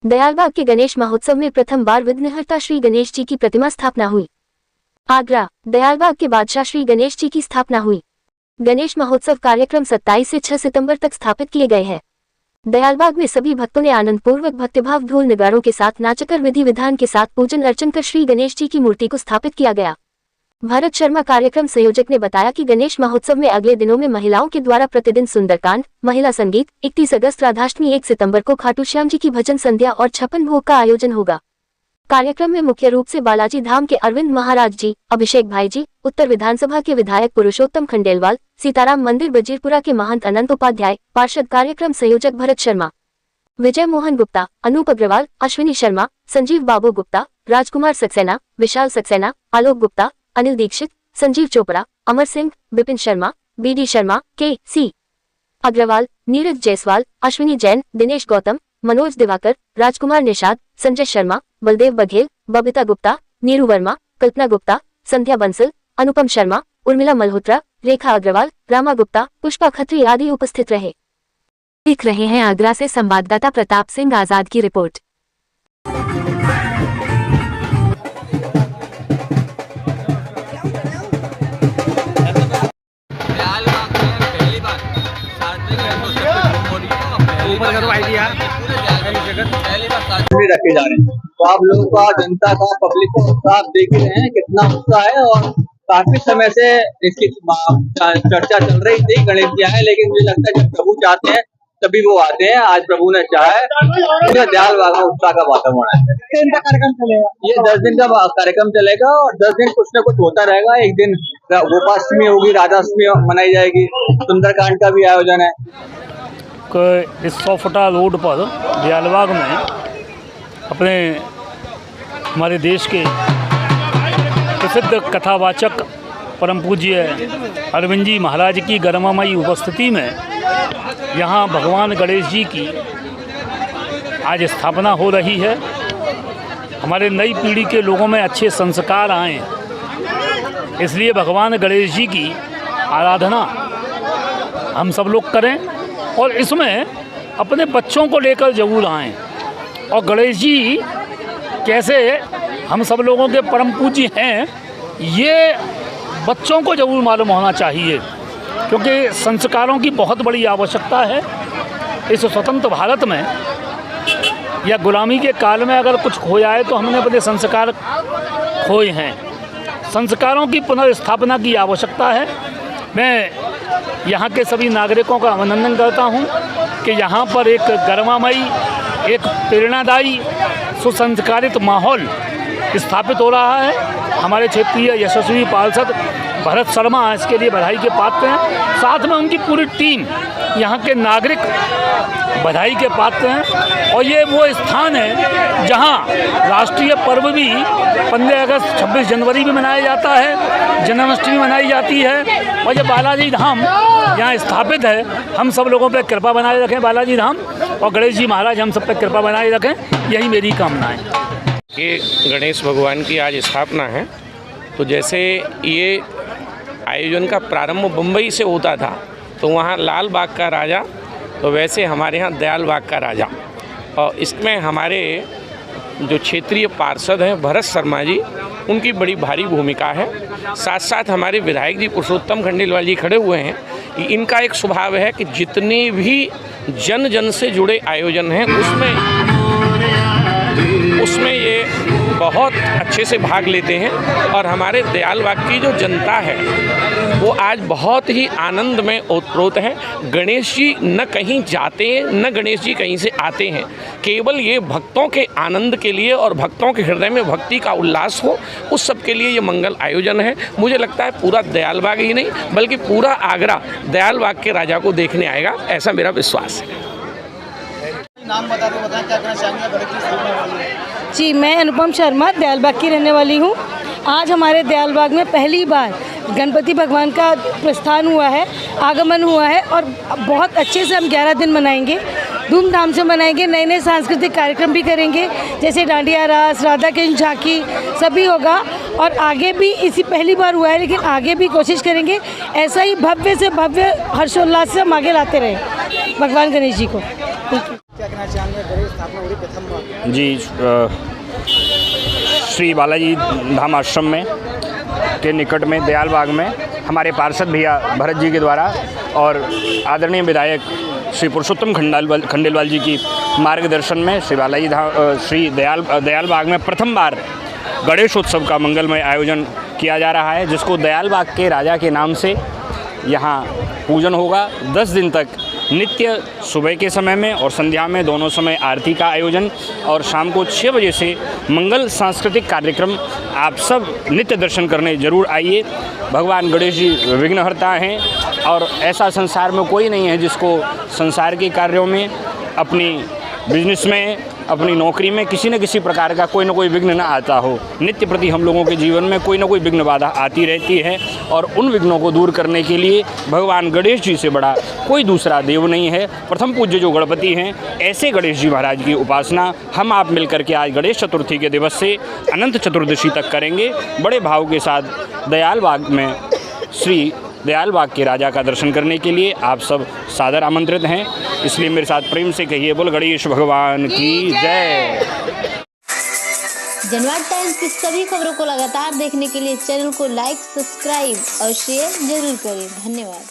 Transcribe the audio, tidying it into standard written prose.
दयालबाग के गणेश महोत्सव में प्रथम बार विघ्नहर्ता श्री गणेश जी की प्रतिमा स्थापना हुई। आगरा, दयालबाग के बादशाह श्री गणेश जी की स्थापना हुई। गणेश महोत्सव कार्यक्रम 27 से 6 सितंबर तक स्थापित किए गए हैं। दयालबाग में सभी भक्तों ने आनंदपूर्वक भक्तिभाव ढोल नगाड़ों के साथ नाचकर विधि विधान के साथ पूजन अर्चन कर श्री गणेश जी की मूर्ति को स्थापित किया गया। भरत शर्मा, कार्यक्रम संयोजक, ने बताया कि गणेश महोत्सव में अगले दिनों में महिलाओं के द्वारा प्रतिदिन सुंदरकांड, महिला संगीत, 31 अगस्त राधाष्टमी, 1 सितंबर को खाटू श्याम जी की भजन संध्या और 56 भोग का आयोजन होगा। कार्यक्रम में मुख्य रूप से बालाजी धाम के अरविंद महाराज जी, अभिषेक भाई जी, उत्तर विधानसभा के विधायक पुरुषोत्तम खंडेलवाल, सीताराम मंदिर बजीरपुरा के महंत अनंत उपाध्याय, पार्षद, कार्यक्रम संयोजक भरत शर्मा, विजय मोहन गुप्ता, अनूप अग्रवाल, अश्विनी शर्मा, संजीव बाबू गुप्ता, राजकुमार सक्सेना, विशाल सक्सेना, आलोक गुप्ता, अनिल दीक्षित, संजीव चोपड़ा, अमर सिंह, विपिन शर्मा, बीडी शर्मा, के.सी. अग्रवाल, नीरज जायसवाल, अश्विनी जैन, दिनेश गौतम, मनोज दिवाकर, राजकुमार निषाद, संजय शर्मा, बलदेव बघेल, बबीता गुप्ता, नीरू वर्मा, कल्पना गुप्ता, संध्या बंसल, अनुपम शर्मा, उर्मिला मल्होत्रा, रेखा अग्रवाल, रामा गुप्ता, पुष्पा खत्री आदि उपस्थित रहे। देख रहे हैं आगरा से संवाददाता प्रताप सिंह आजाद की रिपोर्ट। रखे जा रहे हैं तो आप लोगों का, जनता का, पब्लिक का उत्साह देख रहे हैं कितना उत्साह है। और काफी समय से इसकी चर्चा चल रही थी गणेश जी आए, लेकिन मुझे लगता है जब प्रभु चाहते हैं तभी वो आते हैं। आज प्रभु ने चाहा है, पूरे दयालबाग में उत्साह का वातावरण है। 10 दिन का कार्यक्रम चलेगा, ये 10 दिन का कार्यक्रम चलेगा और 10 दिन कुछ न कुछ होता रहेगा। एक दिन गोपाष्टमी होगी, राधाष्टमी मनाई जाएगी, सुंदरकांड का भी आयोजन है। इस 100 फुटा रोड पर दयालबाग में अपने हमारे देश के प्रसिद्ध कथावाचक परम पूज्य अरविंद जी महाराज की गरिमामयी उपस्थिति में यहाँ भगवान गणेश जी की आज स्थापना हो रही है। हमारे नई पीढ़ी के लोगों में अच्छे संस्कार आएँ, इसलिए भगवान गणेश जी की आराधना हम सब लोग करें और इसमें अपने बच्चों को लेकर जरूर आएँ। और गणेश जी कैसे हम सब लोगों के परम पूज्य हैं, ये बच्चों को जरूर मालूम होना चाहिए, क्योंकि संस्कारों की बहुत बड़ी आवश्यकता है। इस स्वतंत्र भारत में या गुलामी के काल में अगर कुछ खो जाए तो हमने अपने संस्कार खोए हैं। संस्कारों की पुनर्स्थापना की आवश्यकता है। मैं यहाँ के सभी नागरिकों का अभिनंदन करता हूँ कि यहाँ पर एक गरिमामयी, एक प्रेरणादायी, सुसंस्कारित माहौल स्थापित हो रहा है। हमारे क्षेत्रीय यशस्वी पार्षद भरत शर्मा इसके लिए बधाई के पात्र हैं। साथ में उनकी पूरी टीम, यहाँ के नागरिक बधाई के पात्र हैं। और ये वो स्थान है जहाँ राष्ट्रीय पर्व भी 15 अगस्त 26 जनवरी भी मनाया जाता है, जन्माष्टमी मनाई जाती है। और ये बालाजी धाम यहाँ स्थापित है। हम सब लोगों पर कृपा बनाए रखें बालाजी धाम, और गणेश जी महाराज हम सब पर कृपा बनाए रखें, यही मेरी कामना है। ये गणेश भगवान की आज स्थापना है। तो जैसे ये आयोजन का प्रारंभ मुंबई से होता था तो वहाँ लाल बाग का राजा, तो वैसे हमारे यहाँ दयालबाग का राजा। और इसमें हमारे जो क्षेत्रीय पार्षद हैं भरत शर्मा जी, उनकी बड़ी भारी भूमिका है। साथ साथ हमारे विधायक जी पुरुषोत्तम खंडेलवाल जी खड़े हुए हैं। इनका एक स्वभाव है कि जितने भी जन जन से जुड़े आयोजन हैं उसमें ये बहुत अच्छे से भाग लेते हैं। और हमारे दयालबाग की जो जनता है वो आज बहुत ही आनंद में ओतप्रोत है। गणेश जी न कहीं जाते हैं, न गणेश जी कहीं से आते हैं। केवल ये भक्तों के आनंद के लिए और भक्तों के हृदय में भक्ति का उल्लास हो, उस सब के लिए ये मंगल आयोजन है। मुझे लगता है पूरा दयालबाग ही नहीं बल्कि पूरा आगरा दयालबाग के राजा को देखने आएगा, ऐसा मेरा विश्वास है। नाम बता दो, बताएं क्या कहना चाहेंगे? जी, मैं अनुपम शर्मा दयालबाग की रहने वाली हूँ। आज हमारे दयालबाग में पहली बार गणपति भगवान का प्रस्थान हुआ है, आगमन हुआ है और बहुत अच्छे से हम 11 दिन मनाएंगे, धूमधाम से मनाएंगे। नए नए सांस्कृतिक कार्यक्रम भी करेंगे, जैसे डांडिया रास, राधा कृष्ण झांकी सभी होगा। और आगे भी इसी पहली बार हुआ है, लेकिन आगे भी कोशिश करेंगे ऐसा ही भव्य से भव्य हर्षोल्लास से हम आगे लाते रहें भगवान गणेश जी को। क्या कहना चाहेंगे? स्थापना हो रही प्रथम बार? जी, श्री बालाजी धाम आश्रम में के निकट में दयाल बाग में हमारे पार्षद भैया भरत जी के द्वारा और आदरणीय विधायक श्री पुरुषोत्तम खंडेलवाल जी की मार्गदर्शन में श्री बालाजी धाम श्री दयाल बाग में प्रथम बार गणेशोत्सव का मंगलमय आयोजन किया जा रहा है, जिसको दयाल बाग के राजा के नाम से यहाँ पूजन होगा। 10 दिन तक नित्य सुबह के समय में और संध्या में दोनों समय आरती का आयोजन और शाम को 6 बजे से मंगल सांस्कृतिक कार्यक्रम। आप सब नित्य दर्शन करने जरूर आइए। भगवान गणेश जी विघ्नहर्ता हैं और ऐसा संसार में कोई नहीं है जिसको संसार के कार्यों में, अपनी बिजनेस में, अपनी नौकरी में किसी न किसी प्रकार का कोई ना कोई विघ्न न आता हो। नित्य प्रति हम लोगों के जीवन में कोई ना कोई विघ्न बाधा आती रहती है और उन विघ्नों को दूर करने के लिए भगवान गणेश जी से बड़ा कोई दूसरा देव नहीं है। प्रथम पूज्य जो गणपति हैं, ऐसे गणेश जी महाराज की उपासना हम आप मिलकर के आज गणेश चतुर्थी के दिवस से अनंत चतुर्दशी तक करेंगे। बड़े भाव के साथ दयाल बाग में श्री दयाल बाग के राजा का दर्शन करने के लिए आप सब सादर आमंत्रित हैं। इसलिए मेरे साथ प्रेम से कहिए, बोल गणेश भगवान की जय। जनवाद टाइम्स की सभी खबरों को लगातार देखने के लिए चैनल को लाइक, सब्सक्राइब और शेयर जरूर करें। धन्यवाद।